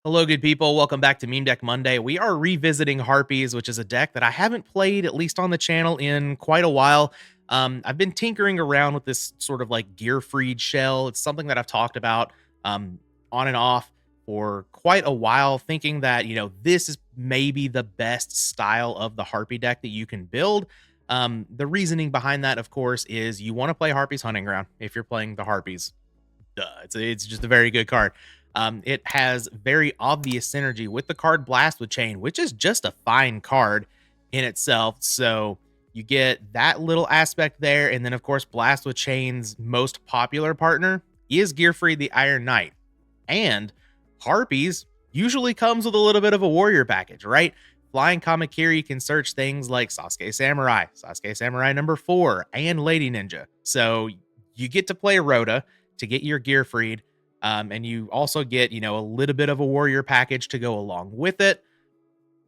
Hello, good people. Welcome back to Meme Deck Monday. We are revisiting Harpies, which is a deck that I haven't played, at least on the channel, in quite a while. I've been tinkering around with this sort of like gear freed shell. It's something that I've talked about on and off for quite a while, thinking that, this is maybe the best style of the Harpy deck that you can build. The reasoning behind that, of course, is you want to play Harpies Hunting Ground if you're playing the Harpies. Duh. It's just a very good card. It has very obvious synergy with the card Blast with Chain, which is just a fine card in itself. So you get that little aspect there. And then, of course, Blast with Chain's most popular partner is Gearfried the Iron Knight. And Harpies usually comes with a little bit of a warrior package, right? Flying Kamakiri can search things like Sasuke Samurai number 4, and Lady Ninja. So you get to play Rhoda to get your gear freed. And you also get, a little bit of a warrior package to go along with it.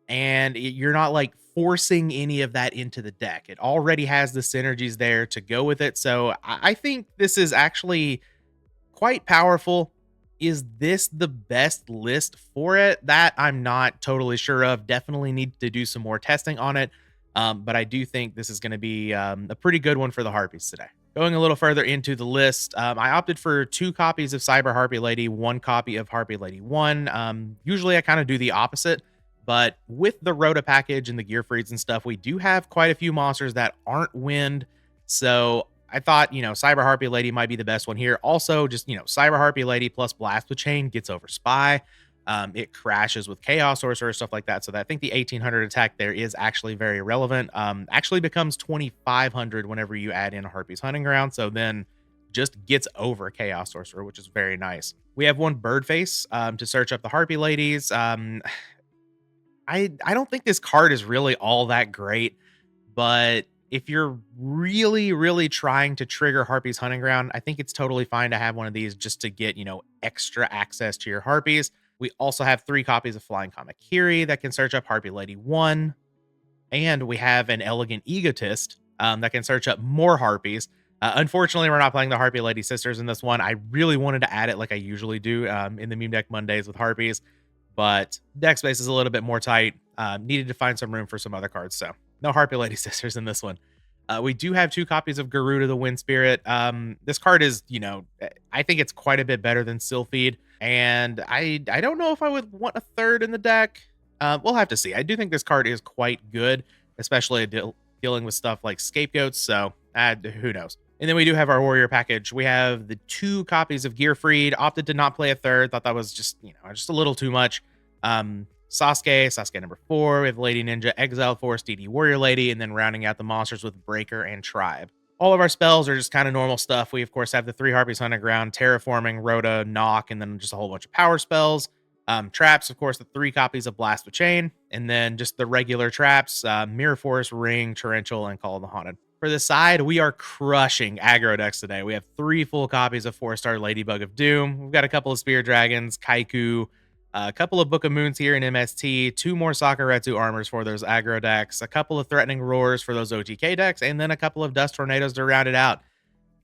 And you're not like forcing any of that into the deck. It already has the synergies there to go with it. So I think this is actually quite powerful. Is this the best list for it? That I'm not totally sure of. Definitely need to do some more testing on it. But I do think this is going to be a pretty good one for the Harpies today. Going a little further into the list, I opted for 2 copies of Cyber Harpy Lady, 1 copy of Harpy Lady 1. Usually I kind of do the opposite, but with the Rhoda package and the Gear Freeds and stuff, we do have quite a few monsters that aren't wind. So I thought, Cyber Harpy Lady might be the best one here. Also, just, Cyber Harpy Lady plus Blast with Chain gets over Spy. It crashes with Chaos Sorcerer, stuff like that. So that I think the 1800 attack there is actually very relevant. Actually becomes 2500 whenever you add in a Harpies Hunting Ground. So then just gets over Chaos Sorcerer, which is very nice. We have 1 Bird Face to search up the Harpy Ladies. I don't think this card is really all that great, but if you're really, really trying to trigger Harpies Hunting Ground, I think it's totally fine to have one of these just to get, extra access to your Harpies. We also have 3 copies of Flying Kamakiri that can search up Harpy Lady 1. And we have an Elegant Egotist that can search up more Harpies. Unfortunately, we're not playing the Harpy Lady Sisters in this one. I really wanted to add it like I usually do in the Meme Deck Mondays with Harpies. But deck space is a little bit more tight. Needed to find some room for some other cards. So no Harpy Lady Sisters in this one. We do have 2 copies of Garuda the Wind Spirit. This card is, I think it's quite a bit better than Sylphid. And I don't know if I would want a 3rd in the deck. We'll have to see. I do think this card is quite good, especially dealing with stuff like Scapegoats. So who knows? And then we do have our Warrior package. We have the 2 copies of Gearfried. Opted to not play a 3rd. Thought that was just, just a little too much. Sasuke number 4. We have Lady Ninja, Exile Force, DD Warrior Lady, and then rounding out the monsters with Breaker and Tribe. All of our spells are just kind of normal stuff. We, of course, have the 3 Harpies Hunting Ground, Terraforming, Rhoda, Knock, and then just a whole bunch of power spells. Traps, of course, the 3 copies of Blast with Chain, and then just the regular traps, Mirror Force, Ring, Torrential, and Call of the Haunted. For the side, we are crushing aggro decks today. We have 3 full copies of 4-star Ladybug of Doom. We've got a couple of Spear Dragons, Kaiku, a couple of Book of Moons here in MST, 2 more Sakuretsu armors for those aggro decks, a couple of Threatening Roars for those OTK decks, and then a couple of Dust Tornadoes to round it out.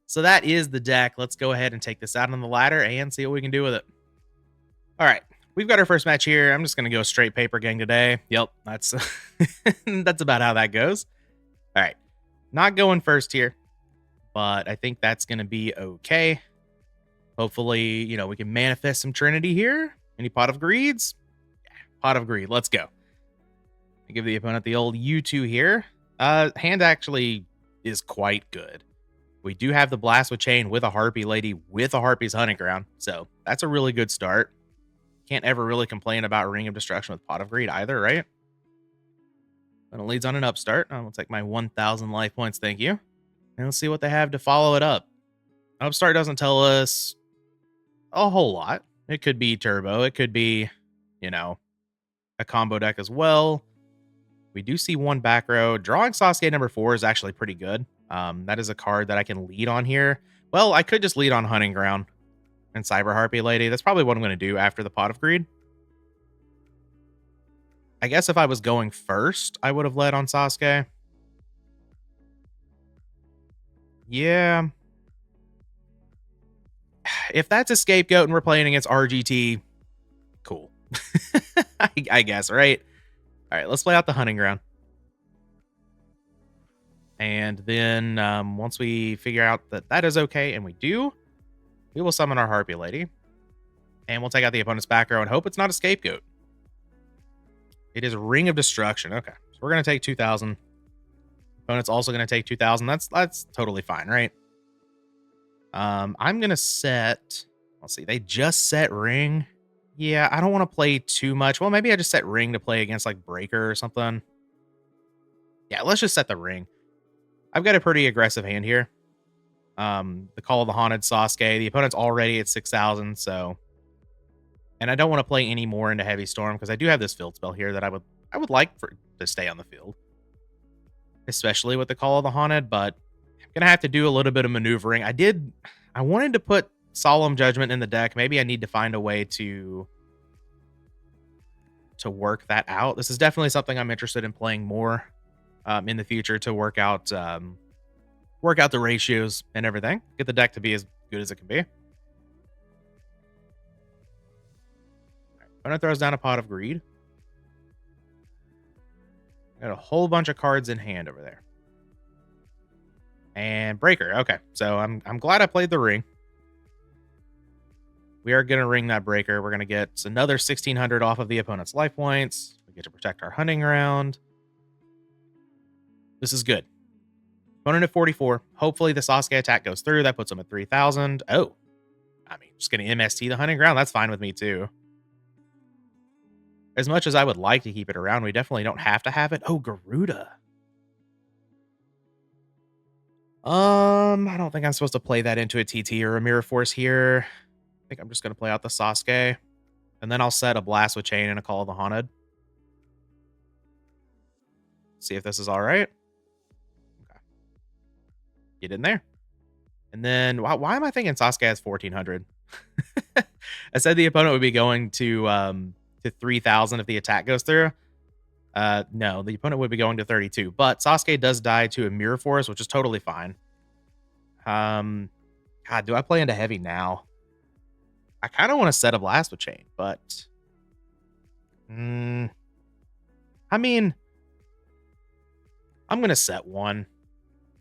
So that is the deck. Let's go ahead and take this out on the ladder and see what we can do with it. All right, we've got our first match here. I'm just going to go straight paper gang today. Yep, that's that's about how that goes. All right, not going first here, but I think that's going to be okay. Hopefully, we can manifest some Trinity here. Any Pot of Greeds? Yeah, Pot of Greed. Let's go. I give the opponent the old U2 here. Hand actually is quite good. We do have the Blast with Chain with a Harpy Lady with a Harpy's Hunting Ground. So that's a really good start. Can't ever really complain about Ring of Destruction with Pot of Greed either, right? And it leads on an upstart. I'm going to take my 1,000 life points. Thank you. And let's see what they have to follow it up. Upstart doesn't tell us a whole lot. It could be turbo. It could be, a combo deck as well. We do see 1 back row. Drawing Sasuke number 4 is actually pretty good. That is a card that I can lead on here. Well, I could just lead on Hunting Ground and Cyber Harpy Lady. That's probably what I'm going to do after the Pot of Greed. I guess if I was going first, I would have led on Sasuke. Yeah. If that's a Scapegoat and we're playing against RGT, cool. I guess, right? All right, let's play out the hunting ground. And then once we figure out that that is okay, and we do, we will summon our Harpy Lady. And we'll take out the opponent's back row and hope it's not a scapegoat. It is Ring of Destruction. Okay, so we're going to take 2,000. Opponent's also going to take 2,000. That's totally fine, right? I'm going to set... Let's see, they just set Ring. Yeah, I don't want to play too much. Well, maybe I just set Ring to play against, like, Breaker or something. Yeah, let's just set the Ring. I've got a pretty aggressive hand here. The Call of the Haunted Sasuke. The opponent's already at 6,000, so... And I don't want to play any more into Heavy Storm because I do have this field spell here that I would like for to stay on the field. Especially with the Call of the Haunted, but I'm going to have to do a little bit of maneuvering. I wanted to put Solemn Judgment in the deck. Maybe I need to find a way to work that out. This is definitely something I'm interested in playing more in the future to work out the ratios and everything. Get the deck to be as good as it can be. Opponent throws down a Pot of Greed. Got a whole bunch of cards in hand over there. And Breaker. Okay, so I'm glad I played the Ring. We are going to ring that Breaker. We're going to get another 1,600 off of the opponent's life points. We get to protect our hunting ground. This is good. Opponent at 44. Hopefully the Sasuke attack goes through. That puts him at 3,000. Oh, I mean, just going to MST the hunting ground. That's fine with me too. As much as I would like to keep it around, we definitely don't have to have it. Oh, Garuda. I don't think I'm supposed to play that into a TT or a Mirror Force here. I think I'm just going to play out the Sasuke. And then I'll set a Blast with Chain and a Call of the Haunted. See if this is all right. Okay. Get in there. And then, why am I thinking Sasuke has 1,400? I said the opponent would be going to 3,000 if the attack goes through. No, the opponent would be going to 32. But Sasuke does die to a Mirror Force, which is totally fine. God, do I play into heavy now? I kind of want to set a Blast with Chain, but... I mean... I'm going to set one.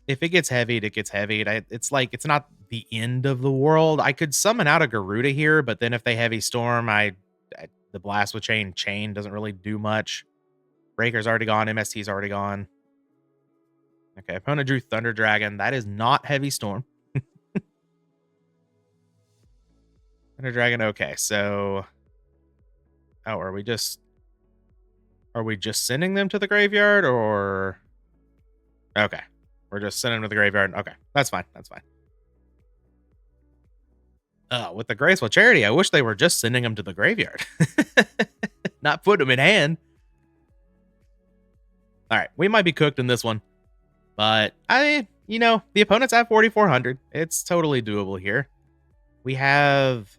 If it gets heavied, it gets heavied. It's like, it's not the end of the world. I could summon out a Garuda here, but then if they Heavy Storm, the Blast with Chain doesn't really do much. Breaker's already gone. MST's already gone. Okay, opponent drew Thunder Dragon. That is not Heavy Storm. Thunder Dragon, okay, so... Oh, are we just sending them to the graveyard, or... Okay, we're just sending them to the graveyard. Okay, that's fine, that's fine. With the Graceful Charity, I wish they were just sending them to the graveyard. Not putting them in hand. All right, we might be cooked in this one. But, the opponent's at 4,400. It's totally doable here. We have...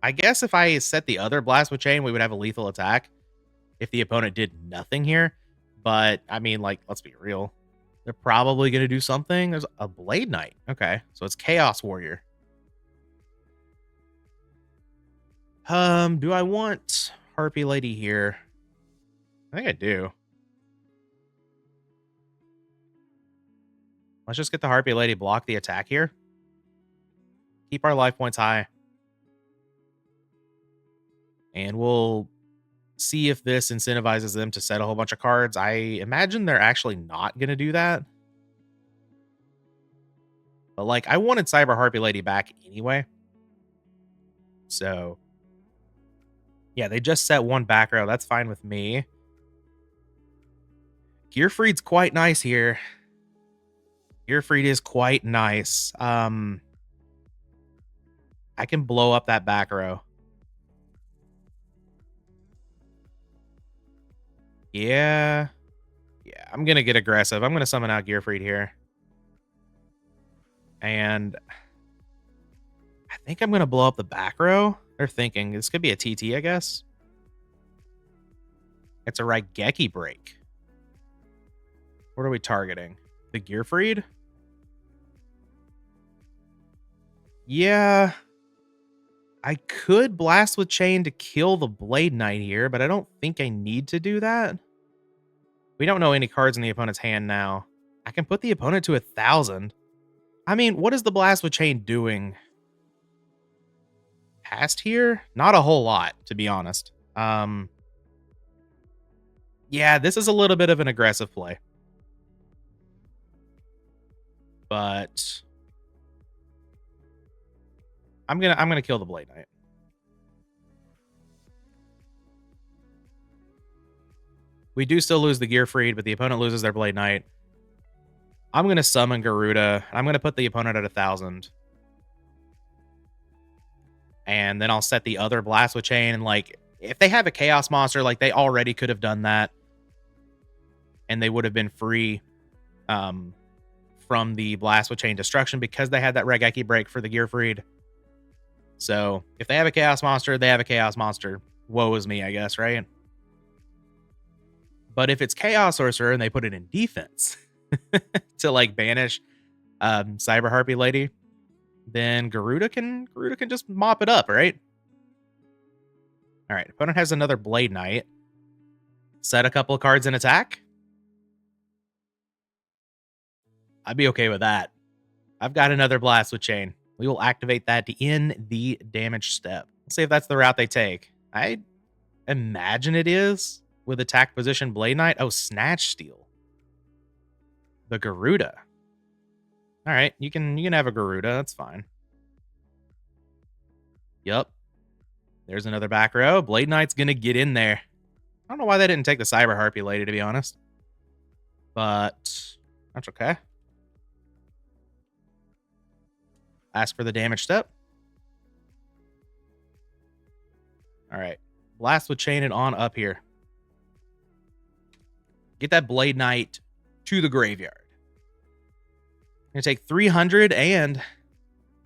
I guess if I set the other Blast with Chain, we would have a lethal attack if the opponent did nothing here. But, I mean, like, let's be real. They're probably going to do something. There's a Blade Knight. Okay, so it's Chaos Warrior. Do I want Harpy Lady here? I think I do. Let's just get the Harpy Lady, block the attack here. Keep our life points high. And we'll see if this incentivizes them to set a whole bunch of cards. I imagine they're actually not going to do that. But, like, I wanted Cyber Harpy Lady back anyway. So, yeah, they just set one back row. That's fine with me. Gearfried's quite nice here. Gearfried is quite nice. I can blow up that back row. Yeah. Yeah, I'm going to get aggressive. I'm going to summon out Gearfried here. And I think I'm going to blow up the back row. They're thinking this could be a TT, I guess. It's a Raigeki break. What are we targeting? The Gearfried? Yeah. I could Blast with Chain to kill the Blade Knight here, but I don't think I need to do that. We don't know any cards in the opponent's hand now. I can put the opponent to 1,000. I mean, what is the Blast with Chain doing past here? Not a whole lot, to be honest. Yeah, this is a little bit of an aggressive play. But I'm gonna kill the Blade Knight. We do still lose the Gear Freed, but the opponent loses their Blade Knight. I'm gonna summon Garuda. I'm gonna put the opponent at 1,000. And then I'll set the other Blast with Chain. And like, if they have a Chaos Monster, like they already could have done that. And they would have been free from the Blast with Chain destruction because they had that Regeki break for the Gear Freed. So if they have a Chaos Monster, they have a Chaos Monster. Woe is me, I guess, right? But if it's Chaos Sorcerer and they put it in defense to like banish Cyber Harpy Lady, then Garuda can just mop it up, right? All right, opponent has another Blade Knight. Set a couple of cards in attack. I'd be okay with that. I've got another Blast with Chain. We will activate that to end the damage step. Let's see if that's the route they take. I imagine it is with attack position Blade Knight. Oh, Snatch Steal. The Garuda. All right, you can have a Garuda. That's fine. Yep. There's another back row. Blade Knight's gonna get in there. I don't know why they didn't take the Cyber Harpy Lady, to be honest. But that's okay. Ask for the damage step. All right. Blast with Chain it on up here. Get that Blade Knight to the graveyard. I'm going to take 300 and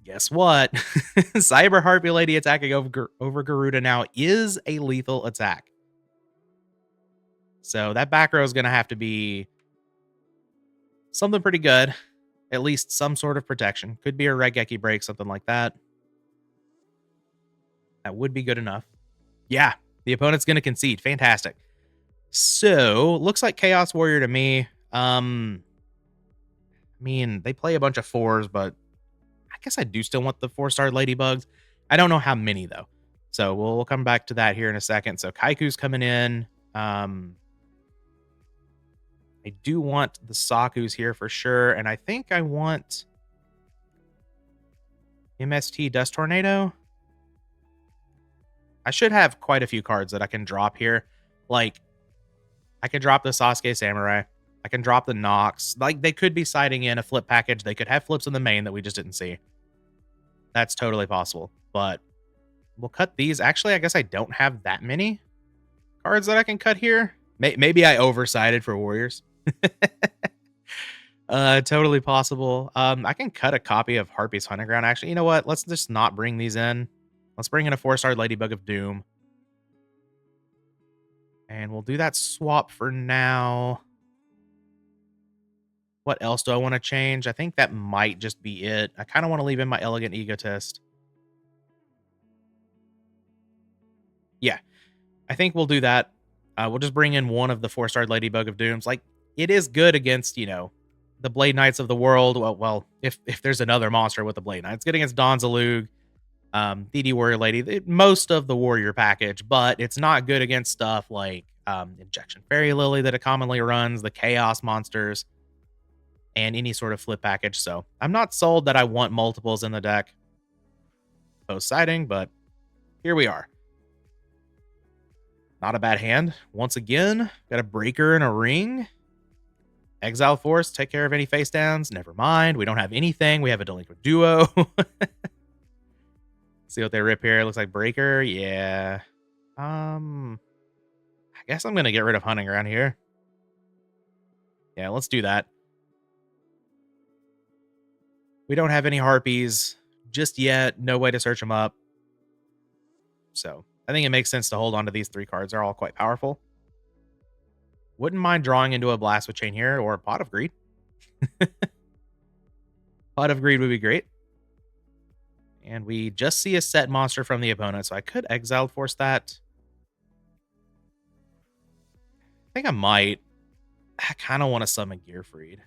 guess what? Cyber Harpy Lady attacking over Garuda now is a lethal attack. So that back row is going to have to be something pretty good. At least some sort of protection. Could be a Regeki break, something like that. That would be good enough. Yeah, the opponent's going to concede. Fantastic. So, looks like Chaos Warrior to me. I mean, they play a bunch of 4s, but I guess I do still want the 4-star Ladybugs. I don't know how many, though. So, we'll come back to that here in a second. So, Kaiku's coming in. I do want the Sakus here for sure. And I think I want MST Dust Tornado. I should have quite a few cards that I can drop here. Like, I can drop the Sasuke Samurai. I can drop the Nox. Like, they could be siding in a flip package. They could have flips in the main that we just didn't see. That's totally possible. But we'll cut these. Actually, I guess I don't have that many cards that I can cut here. Maybe I oversided for Warriors. Totally possible. I can cut a copy of Harpy's Hunting Ground. Actually, you know what? Let's just not bring these in. Let's bring in a 4-star Ladybug of Doom. And we'll do that swap for now. What else do I want to change? I think that might just be it. I kind of want to leave in my Elegant Egotist. Yeah, I think we'll do that. We'll just bring in one of the 4-star Ladybug of Dooms. Like, it is good against, you know, the Blade Knights of the world. Well, if there's another monster with the Blade Knights. It's good against Don Zalug, DD Warrior Lady, most of the Warrior package, but it's not good against stuff like Injection Fairy Lily that it commonly runs, the Chaos monsters, and any sort of flip package. So I'm not sold that I want multiples in the deck post-siding, but here we are. Not a bad hand. Once again, got a Breaker and a Ring. Exile Force, take care of any face downs. Never mind. We don't have anything. We have a Delinquent Duo. See what they rip here. Looks like Breaker. Yeah. I guess I'm going to get rid of Hunting Ground here. Yeah, let's do that. We don't have any Harpies just yet. No way to search them up. So I think it makes sense to hold on to these 3 cards. They're all quite powerful. Wouldn't mind drawing into a Blast with Chain here or a Pot of Greed. Pot of Greed would be great. And we just see a set monster from the opponent, so I could Exiled Force that. I think I might. I kind of want to summon Gearfried.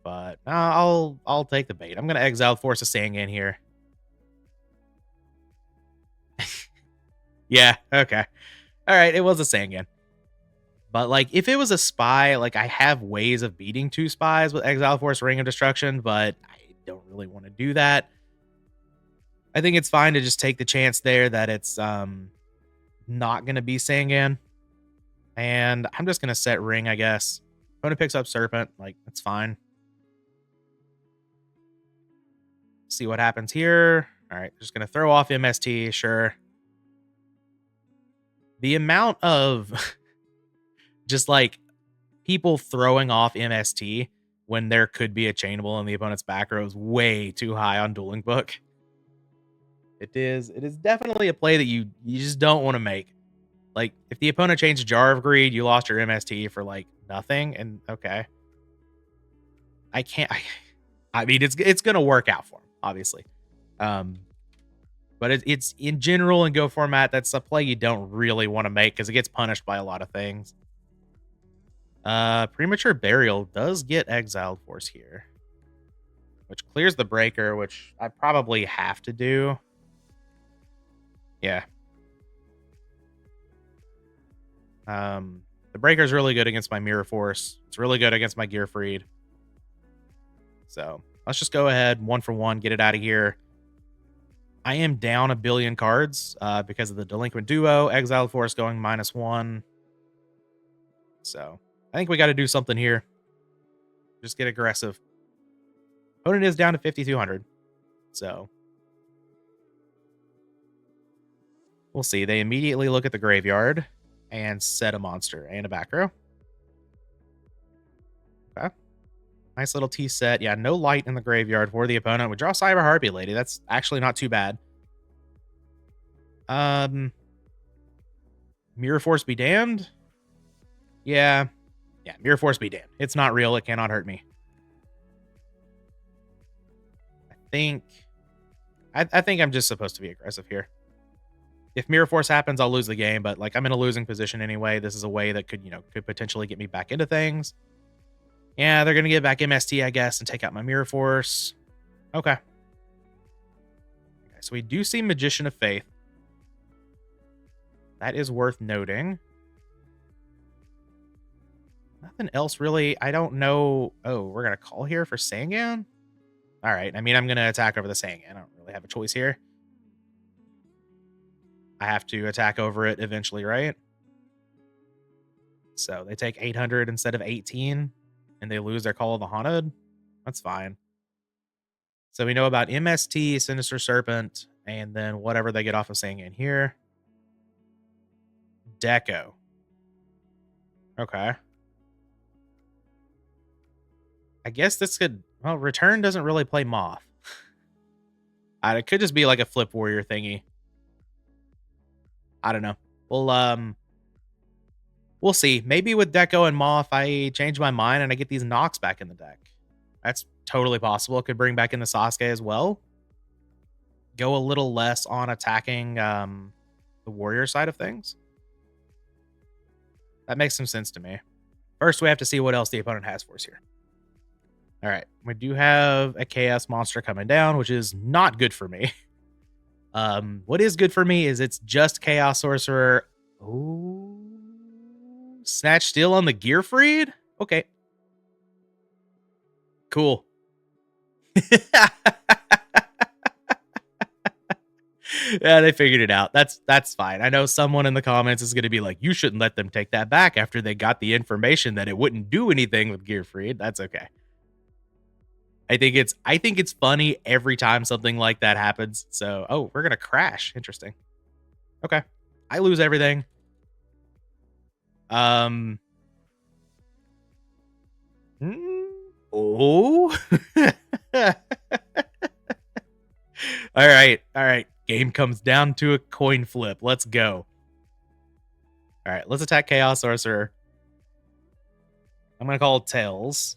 But I'll take the bait. I'm gonna Exiled Force a Sangan here. Yeah, okay. Alright, it was a Sangan. But, like, if it was a spy, like, I have ways of beating 2 spies with Exile Force Ring of Destruction, but I don't really want to do that. I think it's fine to just take the chance there that it's not going to be Sangan. And I'm just going to set Ring, I guess. Opponent picks up Serpent. Like, that's fine. See what happens here. All right, just going to throw off MST, sure. The amount of just, like, people throwing off MST when there could be a chainable in the opponent's back row is way too high on Dueling Book. It is definitely a play that you just don't want to make. Like, if the opponent changed Jar of Greed, you lost your MST for, like, nothing, and okay. I can't I mean, it's gonna work out for him, obviously. But it's in general in Go format, that's a play you don't really want to make because it gets punished by a lot of things. Premature Burial does get Exiled Force here, which clears the Breaker, which I probably have to do. Yeah. The Breaker is really good against my Mirror Force. It's really good against my Gearfried. So let's just go ahead, 1 for 1, get it out of here. I am down a billion cards because of the Delinquent Duo, Exiled Force going -1. So I think we got to do something here. Just get aggressive. Opponent is down to 5,200. So we'll see. They immediately look at the graveyard and set a monster and a back row. Okay. Nice little T set. Yeah, no light in the graveyard for the opponent. We draw Cyber Harpy Lady. That's actually not too bad. Mirror Force be damned. Yeah. Yeah, Mirror Force be damned. It's not real. It cannot hurt me. I think I'm just supposed to be aggressive here. If Mirror Force happens, I'll lose the game, but like I'm in a losing position anyway. This is a way that could potentially get me back into things. Yeah, they're gonna get back MST, I guess, and take out my Mirror Force. Okay. So we do see Magician of Faith. That is worth noting. Nothing else really. I don't know. Oh, we're gonna call here for Sangan? All right. I mean, I'm gonna attack over the Sangan. I don't really have a choice here. I have to attack over it eventually, right? So they take 800 instead of 18, and they lose their Call of the Haunted. That's fine. So we know about MST, Sinister Serpent, and then whatever they get off of Sangan here. Deco. Okay. I guess this could... Well, Return doesn't really play Macth. It could just be like a Flip Warrior thingy. I don't know. We'll see. Maybe with Deco and Macth, I change my mind and I get these knocks back in the deck. That's totally possible. It could bring back in the Sasuke as well. Go a little less on attacking the warrior side of things. That makes some sense to me. First, we have to see what else the opponent has for us here. All right. We do have a Chaos Monster coming down, which is not good for me. What is good for me is it's just Chaos Sorcerer. Ooh. Snatch Steal on the Gearfried? Okay. Cool. Yeah, they figured it out. That's fine. I know someone in the comments is going to be like, you shouldn't let them take that back after they got the information that it wouldn't do anything with Gearfried. That's okay. I think it's funny every time something like that happens. So, oh, we're going to crash. Interesting. Okay. I lose everything. Oh. All right. Game comes down to a coin flip. Let's go. All right, let's attack Chaos Sorcerer. I'm going to call Tails.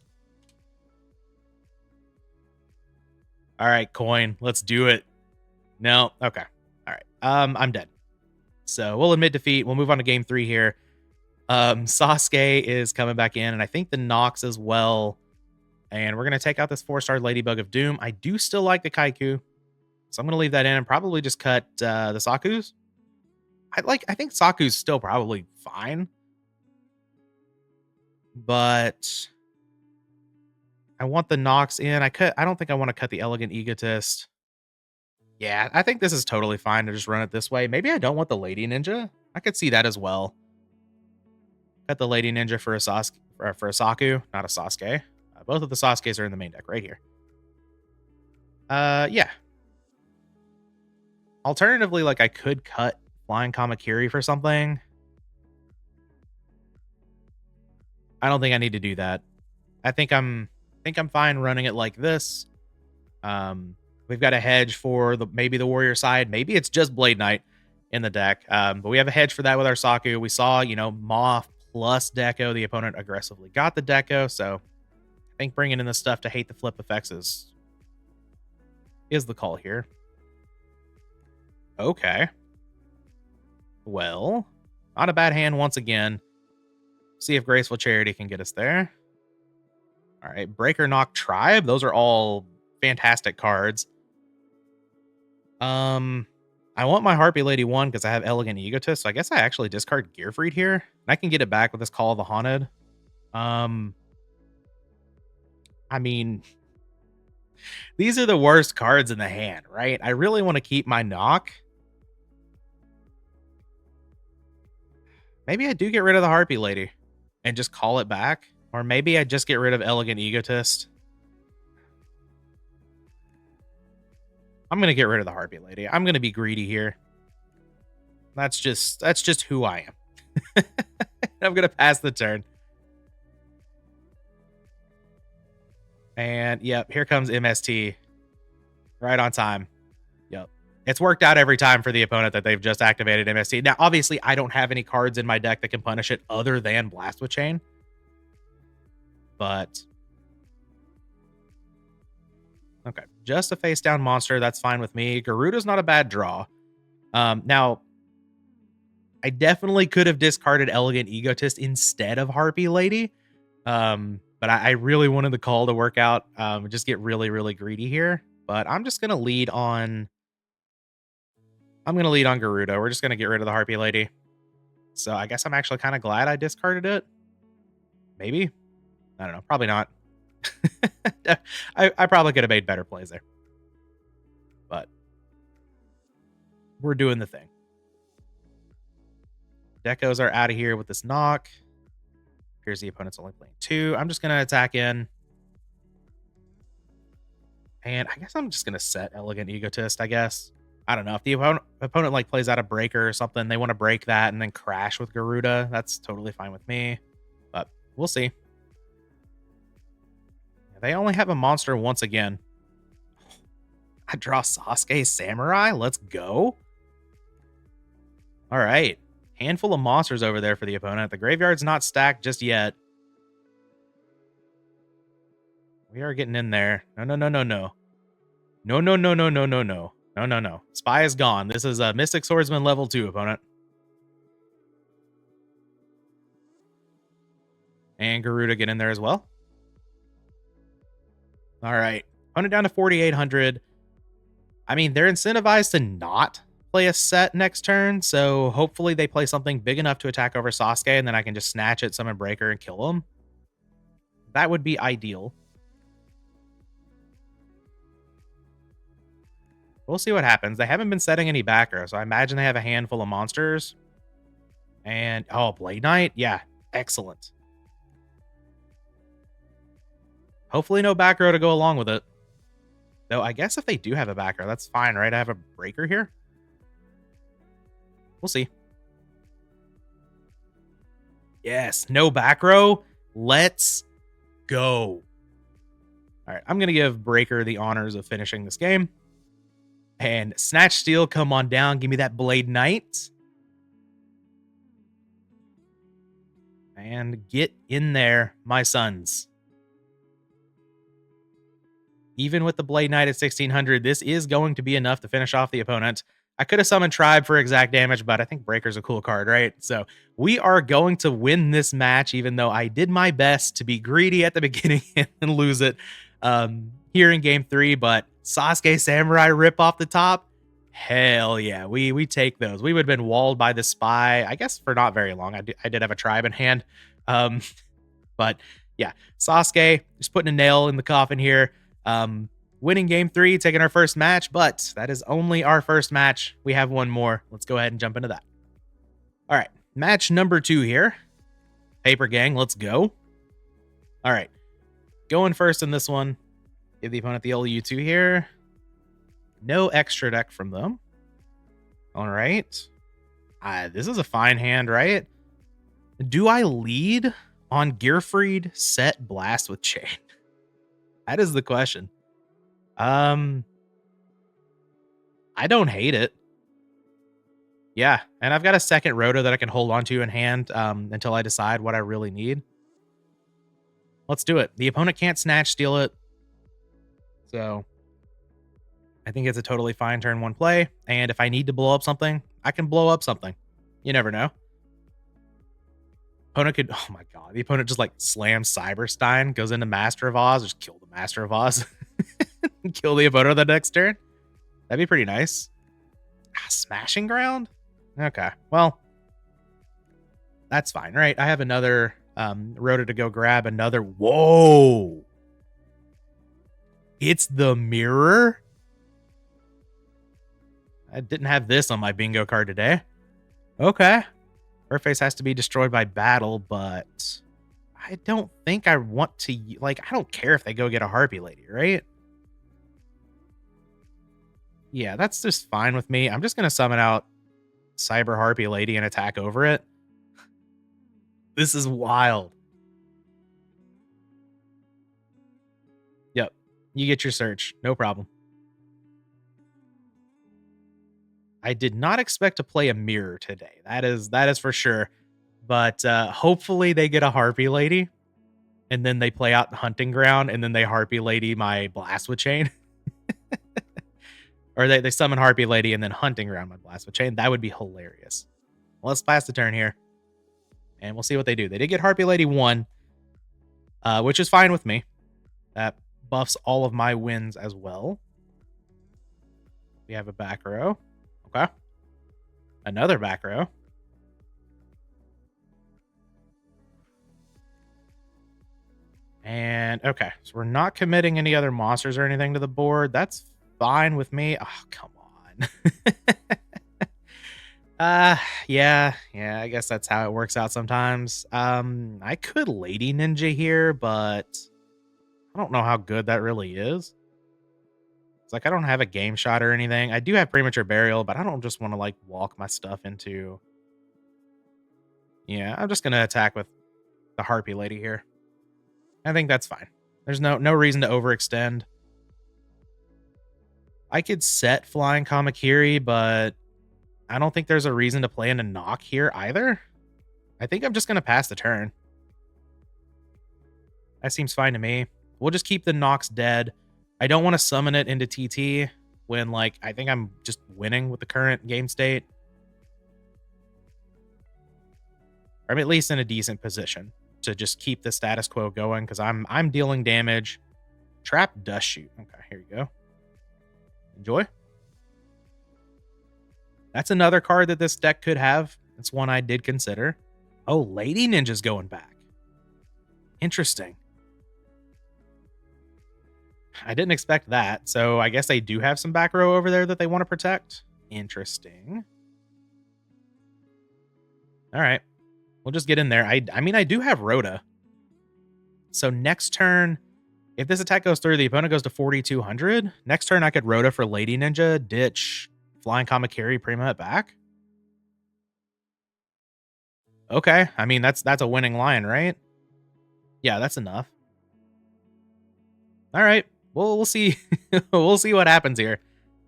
All right, coin. Let's do it. No. Okay. All right. I'm dead. So we'll admit defeat. We'll move on to game 3 here. Sasuke is coming back in, and I think the Nox as well. And we're gonna take out this 4-star Ladybug of Doom. I do still like the Kaiku, so I'm gonna leave that in and probably just cut the Sakus. I think Saku's still probably fine, but I want the Nox in. I don't think I want to cut the Elegant Egotist. Yeah, I think this is totally fine to just run it this way. Maybe I don't want the Lady Ninja. I could see that as well. Cut the Lady Ninja for a Sasuke, or for a Saku, not a Sasuke. Both of the Sasuke's are in the main deck right here. Yeah. Alternatively, like I could cut Flying Kamakiri for something. I don't think I need to do that. I think I'm fine running it like this. We've got a hedge for maybe the warrior side. Maybe it's just Blade Knight in the deck. But we have a hedge for that with our Saku. We saw, Moth plus Deco. The opponent aggressively got the Deco. So I think bringing in the stuff to hate the flip effects is the call here. Okay. Well, not a bad hand once again. See if Graceful Charity can get us there. All right, Breaker Knock Tribe. Those are all fantastic cards. I want my Harpy Lady 1 because I have Elegant Egotist, so I guess I actually discard Gearfried here. And I can get it back with this Call of the Haunted. I mean, these are the worst cards in the hand, right? I really want to keep my Knock. Maybe I do get rid of the Harpy Lady and just call it back. Or maybe I just get rid of Elegant Egotist. I'm going to get rid of the Harpy Lady. I'm going to be greedy here. That's just who I am. I'm going to pass the turn. And yep, here comes MST. Right on time. Yep. It's worked out every time for the opponent that they've just activated MST. Now, obviously, I don't have any cards in my deck that can punish it other than Blast with Chain. But okay, just a face down monster. That's fine with me. Garuda's not a bad draw. Now, I definitely could have discarded Elegant Egotist instead of Harpy Lady. But I really wanted the call to work out. Just get really, really greedy here. But I'm just gonna lead on. I'm gonna lead on Garuda. We're just gonna get rid of the Harpy Lady. So I guess I'm actually kind of glad I discarded it. Maybe. I don't know. Probably not. I probably could have made better plays there. But we're doing the thing. Decos are out of here with this knock. Here's the opponent's only playing 2. I'm just going to attack in. And I guess I'm just going to set Elegant Egotist, I guess. I don't know. If the opponent like plays out a breaker or something, they want to break that and then crash with Garuda. That's totally fine with me. But we'll see. They only have a monster once again. I draw Sasuke Samurai. Let's go. All right. Handful of monsters over there for the opponent. The graveyard's not stacked just yet. We are getting in there. No, no, no, no, no. No, no, no, no, no, no, no. No, no, no. Spy is gone. This is a Mystic Swordsman level 2 opponent. And Garuda get in there as well. All right. Opponent down to 4,800. I mean, they're incentivized to not play a set next turn, so hopefully they play something big enough to attack over Sasuke, and then I can just snatch it, summon Breaker, and kill him. That would be ideal. We'll see what happens. They haven't been setting any backer, so I imagine they have a handful of monsters. And, oh, Blade Knight? Yeah, excellent. Hopefully no back row to go along with it. Though I guess if they do have a backer, that's fine, right? I have a breaker here. We'll see. Yes, no back row. Let's go. All right, I'm going to give Breaker the honors of finishing this game. And Snatch Steel, come on down. Give me that Blade Knight. And get in there, my sons. Even with the Blade Knight at 1600, this is going to be enough to finish off the opponent. I could have summoned Tribe for exact damage, but I think Breaker's a cool card, right? So we are going to win this match, even though I did my best to be greedy at the beginning and lose it here in game 3. But Sasuke Samurai rip off the top. Hell yeah, we take those. We would have been walled by the spy, I guess, for not very long. I did have a Tribe in hand. But yeah, Sasuke just putting a nail in the coffin here. Winning game 3, taking our first match, but that is only our first match. We have one more. Let's go ahead and jump into that. All right, match number 2 here. Paper Gang, let's go. All right, going first in this one. Give the opponent the old U2 here. No extra deck from them. All right. This is a fine hand, right? Do I lead on Gearfried set Blast with Chain? That is the question. I don't hate it. Yeah, and I've got a second Rhoda that I can hold on to in hand until I decide what I really need. Let's do it. The opponent can't snatch steal it. So I think it's a totally fine turn 1 play. And if I need to blow up something, I can blow up something. You never know. Opponent could, oh my god, the opponent just like slams Cyberstein, goes into Master of Oz, just kill the Master of Oz. Kill the opponent the next turn. That'd be pretty nice. Smashing Ground? Okay, well, that's fine, right? I have another Rhoda to go grab another. Whoa! It's the mirror? I didn't have this on my bingo card today. Okay. Her face has to be destroyed by battle, but I don't think I want to, like, I don't care if they go get a Harpy Lady, right? Yeah, that's just fine with me. I'm just going to summon out Cyber Harpy Lady and attack over it. This is wild. Yep. You get your search. No problem. I did not expect to play a mirror today. That is for sure. But hopefully they get a Harpy Lady. And then they play out the Hunting Ground. And then they Harpy Lady my Blast with Chain. Or they summon Harpy Lady and then Hunting Ground my Blast with Chain. That would be hilarious. Well, let's pass the turn here. And we'll see what they do. They did get Harpy Lady 1. Which is fine with me. That buffs all of my wins as well. We have a back row. Okay. Another back row. And okay, so we're not committing any other monsters or anything to the board. That's fine with me. Oh, come on. Yeah, I guess that's how it works out sometimes. I could Lady Ninja here, but I don't know how good that really is. It's like I don't have a game shot or anything. I do have Premature Burial, but I don't just want to like walk my stuff into. Yeah, I'm just gonna attack with the Harpy Lady here. I think that's fine. There's no reason to overextend. I could set Flying Kamakiri, but I don't think there's a reason to play in a knock here either. I think I'm just gonna pass the turn. That seems fine to me. We'll just keep the knocks dead. I don't want to summon it into TT when, like, I think I'm just winning with the current game state. Or I'm at least in a decent position to just keep the status quo going because I'm dealing damage. Trap Dust Shoot. Okay, here you go. Enjoy. That's another card that this deck could have. It's one I did consider. Oh, Lady Ninja's going back. Interesting. I didn't expect that. So I guess they do have some back row over there that they want to protect. Interesting. All right. We'll just get in there. I mean, I do have Rhoda. So next turn, if this attack goes through, the opponent goes to 4,200. Next turn, I could Rhoda for Lady Ninja, ditch Flying Kamakiri, Prima it back. Okay. I mean, that's a winning line, right? Yeah, that's enough. All right. Well, we'll see. We'll see what happens here.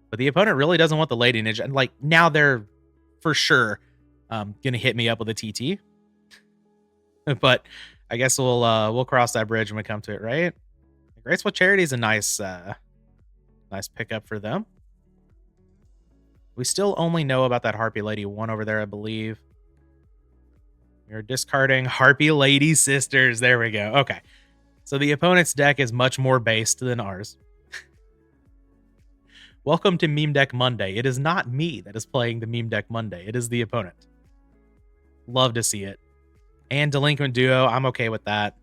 But the opponent really doesn't want the Lady Ninja. And like now they're for sure gonna hit me up with a TT. But I guess we'll cross that bridge when we come to it, right? Graceful Charity is a nice pickup for them. We still only know about that Harpy Lady 1 over there, I believe. You're discarding Harpy Lady Sisters. There we go. Okay. So the opponent's deck is much more based than ours. Welcome to Meme Deck Monday. It is not me that is playing the Meme Deck Monday. It is the opponent. Love to see it. And Delinquent Duo. I'm okay with that.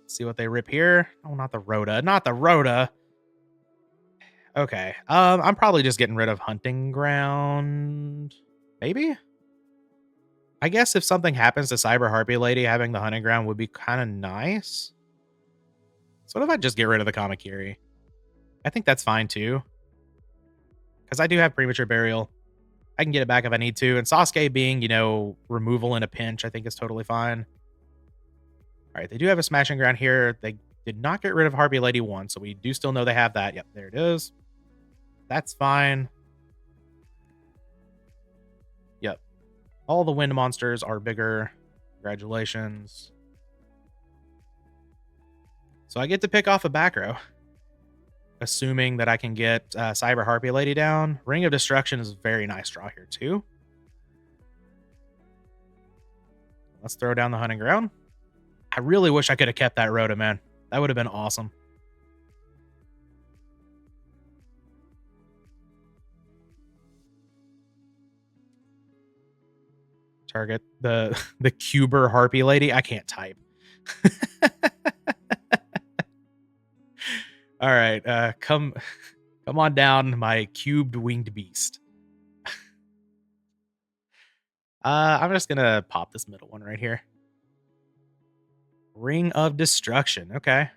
Let's see what they rip here. Oh, not the Rhoda. Not the Rhoda. Okay. I'm probably just getting rid of Hunting Ground. Maybe? I guess if something happens to Cyber Harpy Lady, having the Hunting Ground would be kind of nice. So what if I just get rid of the Kamakiri? I think that's fine too. Because I do have Premature Burial. I can get it back if I need to. And Sasuke being, you know, removal in a pinch, I think is totally fine. All right, they do have a Smashing Ground here. They did not get rid of Harpy Lady 1, so we do still know they have that. Yep, there it is. That's fine. Yep. All the wind monsters are bigger. Congratulations. So I get to pick off a back row. Assuming that I can get Cyber Harpy Lady down. Ring of Destruction is a very nice draw here too. Let's throw down the Hunting Ground. I really wish I could have kept that Rhoda, man. That would have been awesome. Target the Kuhb Harpy Lady. I can't type. All right, come on down, my cubed winged beast. I'm just gonna pop this middle one right here. Ring of Destruction. Okay.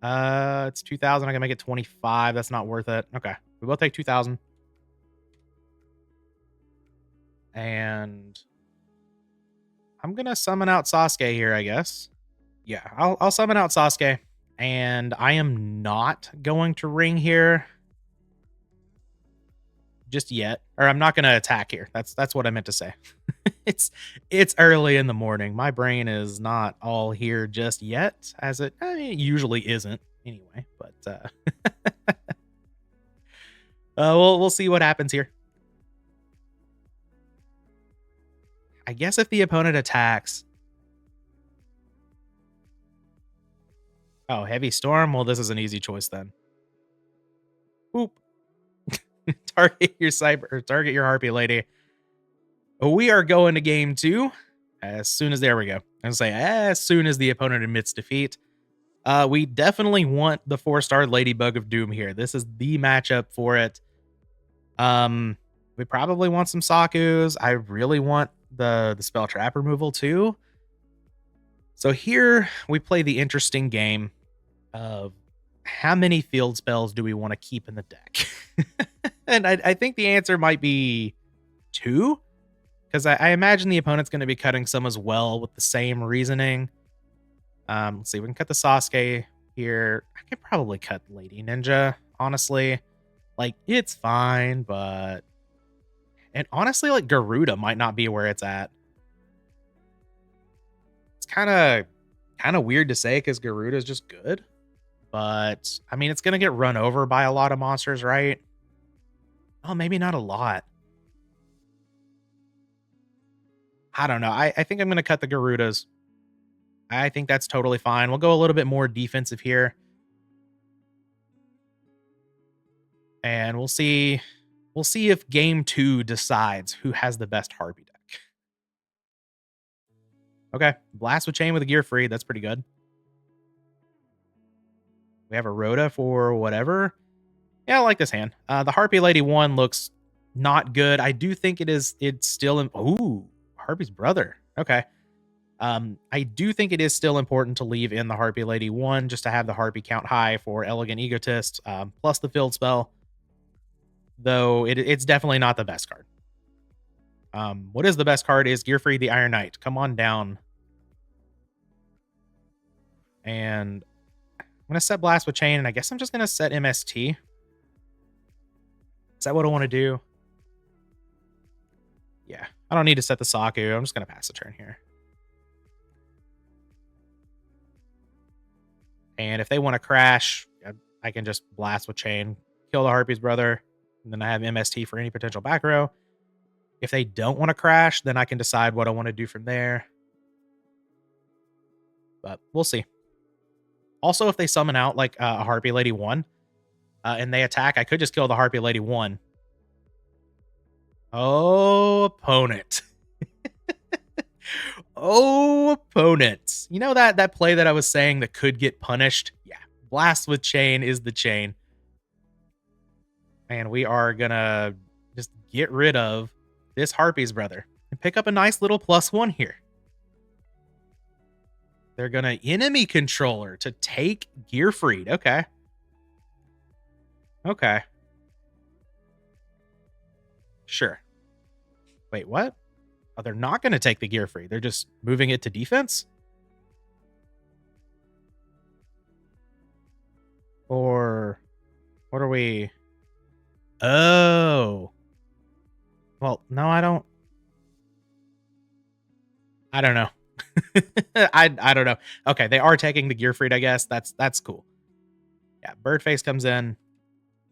It's 2,000. I can make it 25. That's not worth it. Okay, we both take 2,000. And I'm gonna summon out Sasuke here, I guess. Yeah, I'll summon out Sasuke. And I am not going to ring here just yet. Or I'm not going to attack here. That's what I meant to say. it's early in the morning. My brain is not all here just yet, as it usually isn't anyway. But we'll see what happens here. I guess if the opponent attacks. Oh, Heavy Storm? Well, this is an easy choice then. Boop. Target your target your Harpy Lady. We are going to game 2 as soon as there we go. And say as soon as the opponent admits defeat. We definitely want the 4-star Ladybug of Doom here. This is the matchup for it. We probably want some Sakus. I really want the spell trap removal too. So here we play the interesting game of how many field spells do we want to keep in the deck? And I think the answer might be 2, because I imagine the opponent's going to be cutting some as well with the same reasoning. Let's see, we can cut the Sasuke here. I could probably cut Lady Ninja, honestly. Like, it's fine, but... And honestly, like, Garuda might not be where it's at. It's kind of weird to say because Garuda is just good. But, I mean, it's going to get run over by a lot of monsters, right? Oh, maybe not a lot. I don't know. I think I'm going to cut the Garudas. I think that's totally fine. We'll go a little bit more defensive here. And we'll see if game 2 decides who has the best Harpy deck. Okay, Blast with Chain with a gear free. That's pretty good. We have a Rhoda for whatever. Yeah, I like this hand. The Harpy Lady 1 looks not good. I do think it's still in... Ooh, Harpy's brother. Okay. I do think it is still important to leave in the Harpy Lady 1 just to have the Harpy count high for Elegant Egotist, plus the field spell. Though it's definitely not the best card. What is the best card is Gear Free the Iron Knight. Come on down. And I'm going to set Blast with Chain, and I guess I'm just going to set MST. Is that what I want to do? Yeah, I don't need to set the Saku. I'm just going to pass the turn here. And if they want to crash, I can just blast with chain, kill the Harpies brother, and then I have MST for any potential back row. If they don't want to crash, then I can decide what I want to do from there. But we'll see. Also, if they summon out like a Harpy Lady 1 and they attack, I could just kill the Harpy Lady 1. Oh, opponent. Oh, opponent. You know that play that I was saying that could get punished? Yeah. Blast with chain is the chain. And we are going to just get rid of this Harpies brother and pick up a nice little +1 here. They're going to enemy controller to take Gearfried. Okay. Okay. Sure. Wait, what? Oh, they're not going to take the Gearfried. They're just moving it to defense? Or what are we? Oh. Well, no, I don't know. I don't know. Okay, they are taking the Gearfried, I guess. That's cool. Yeah, Birdface comes in.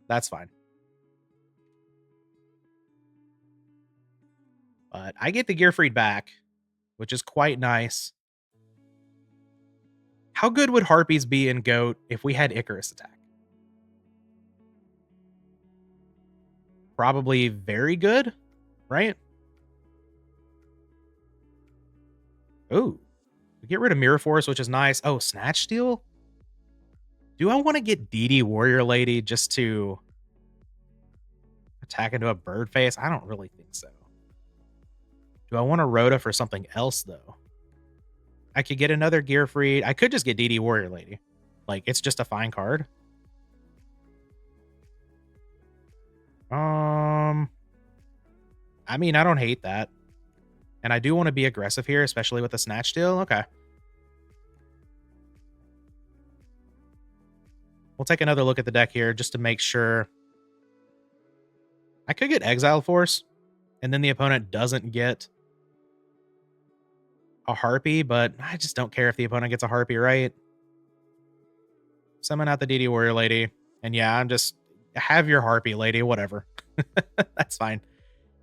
That's fine. But I get the Gearfried back, which is quite nice. How good would Harpies be in GOAT if we had Icarus attack? Probably very good, right? Ooh. We get rid of Mirror Force, which is nice. Oh, Snatch Steal? Do I want to get DD Warrior Lady just to attack into a bird face? I don't really think so. Do I want a Rhoda for something else, though? I could get another Gearfried. I could just get DD Warrior Lady. Like, it's just a fine card. I mean, I don't hate that. And I do want to be aggressive here, especially with the Snatch Steal. Okay. We'll take another look at the deck here just to make sure. I could get Exile Force, and then the opponent doesn't get a Harpy, but I just don't care if the opponent gets a Harpy, right? Summon out the DD Warrior Lady. And yeah, I'm just have your Harpy Lady, whatever. That's fine.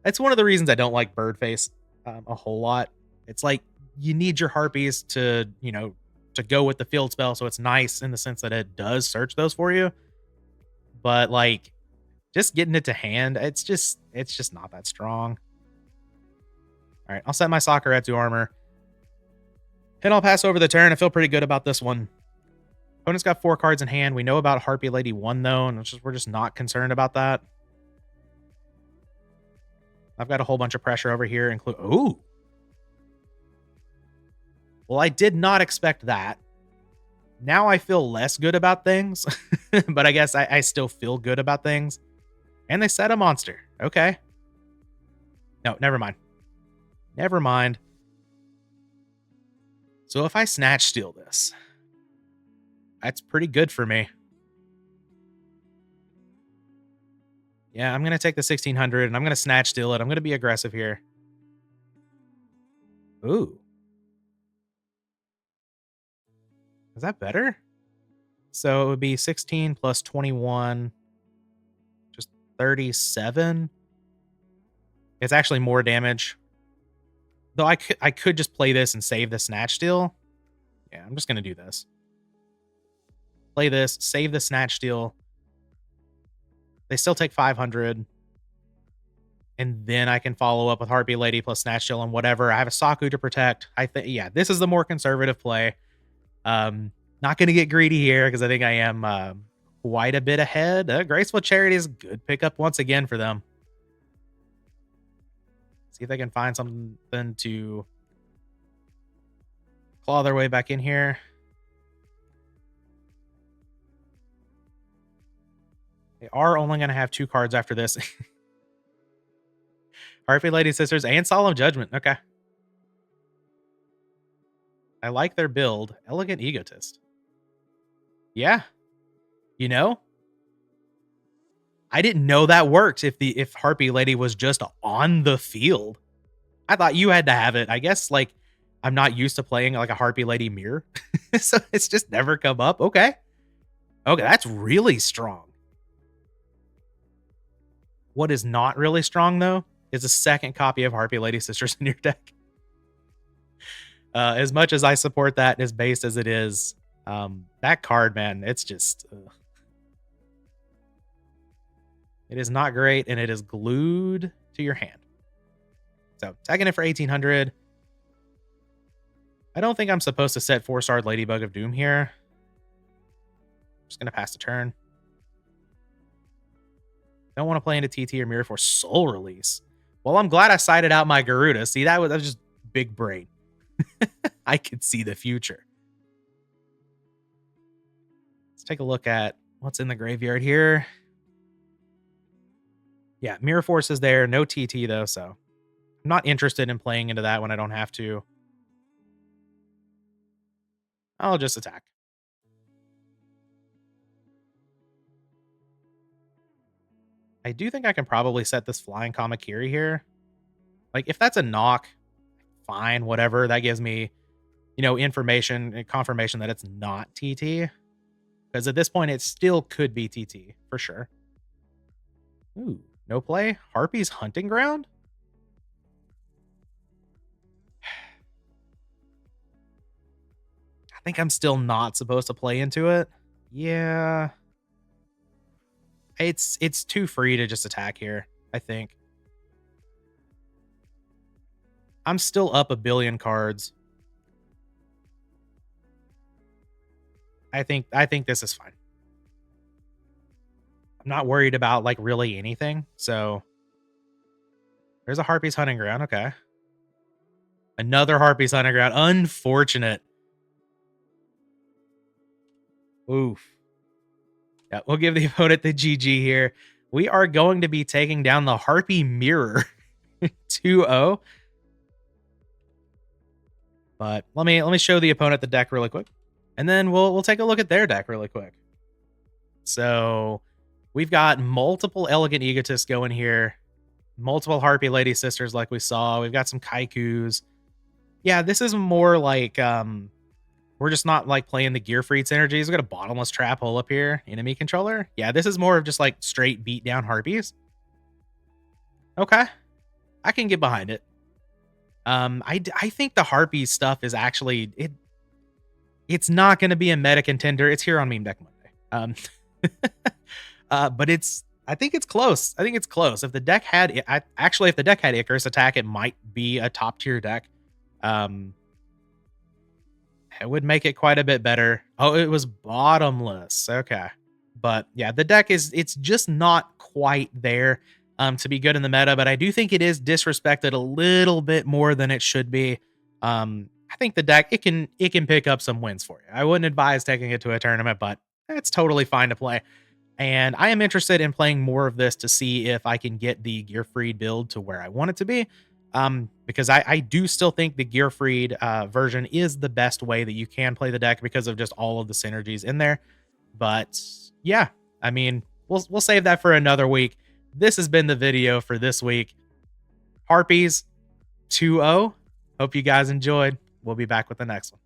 That's one of the reasons I don't like Birdface a whole lot. It's like you need your Harpies to, to go with the field spell, so it's nice in the sense that it does search those for you. But like just getting it to hand, it's just not that strong. All right, I'll set my Sakuretsu armor. And I'll pass over the turn. I feel pretty good about this one. Opponent's got 4 cards in hand. We know about Harpy Lady 1, though, and we're just not concerned about that. I've got a whole bunch of pressure over here. Ooh. Well, I did not expect that. Now I feel less good about things, but I guess I still feel good about things. And they set a monster. Okay. No, never mind. Never mind. So if I Snatch Steal this, that's pretty good for me. Yeah, I'm going to take the 1600 and I'm going to Snatch Steal it. I'm going to be aggressive here. Ooh. Is that better? So it would be 16 plus 21, just 37. It's actually more damage. Though I could just play this and save the Snatch Steal. Yeah, I'm just going to do this. Play this, save the Snatch Steal. They still take 500. And then I can follow up with Harpy Lady plus Snatch Steal and whatever. I have a Saku to protect. I think, yeah, this is the more conservative play. Not going to get greedy here because I think I am quite a bit ahead. Graceful Charity is good pickup once again for them. See if they can find something to claw their way back in here. They are only going to have 2 cards after this. Harpy Lady Sisters and Solemn Judgment. Okay. I like their build. Elegant Egotist. Yeah. I didn't know that worked if Harpy Lady was just on the field. I thought you had to have it. I guess like I'm not used to playing like a Harpy Lady mirror. So it's just never come up. Okay. Okay, that's really strong. What is not really strong though is a second copy of Harpy Lady Sisters in your deck. As much as I support that as based as it is, that card, man, it's just it is not great, and it is glued to your hand. So tagging it for 1800. I don't think I'm supposed to set 4-star Ladybug of Doom here. Just gonna pass the turn. Don't want to play into TT or Mirror for Soul Release. Well, I'm glad I sided out my Garuda. See, that was just big brain. I could see the future. Let's take a look at what's in the graveyard here. Yeah, Mirror Force is there. No TT, though, so I'm not interested in playing into that when I don't have to. I'll just attack. I do think I can probably set this Flying Kamakiri here. Like, if that's a knock, fine, whatever. That gives me, information and confirmation that it's not TT. Because at this point, it still could be TT, for sure. Ooh, no play? Harpies Hunting Ground? I think I'm still not supposed to play into it. Yeah. It's too free to just attack here, I think. I'm still up a billion cards. I think this is fine. I'm not worried about like really anything. So there's a Harpies Hunting Ground. Okay. Another Harpies Hunting Ground. Unfortunate. Oof. Yeah, we'll give the opponent the GG here. We are going to be taking down the Harpy Mirror 2-0. But let me show the opponent the deck really quick. And then we'll take a look at their deck really quick. So we've got multiple Elegant Egotists going here. Multiple Harpy Lady Sisters like we saw. We've got some Kaikus. Yeah, this is more like we're just not like playing the Gear Freed synergies. We got a Bottomless Trap Hole up here. Enemy Controller. Yeah, this is more of just like straight beat down Harpies. Okay. I can get behind it. I think the Harpies stuff is actually it's not going to be a meta contender. It's here on Meme Deck Monday. But I think it's close. I think it's close. If the deck had if the deck had Icarus Attack, it might be a top tier deck. It would make it quite a bit better. Oh, it was Bottomless. Okay. But yeah, the deck it's just not quite there to be good in the meta, but I do think it is disrespected a little bit more than it should be. I think the deck it can pick up some wins for you. I wouldn't advise taking it to a tournament, but it's totally fine to play. And I am interested in playing more of this to see if I can get the Gear Freed build to where I want it to be. Because I do still think the Gear Freed version is the best way that you can play the deck because of just all of the synergies in there. But yeah, I mean, we'll save that for another week. This has been the video for this week. Harpies 2-0. Hope you guys enjoyed. We'll be back with the next one.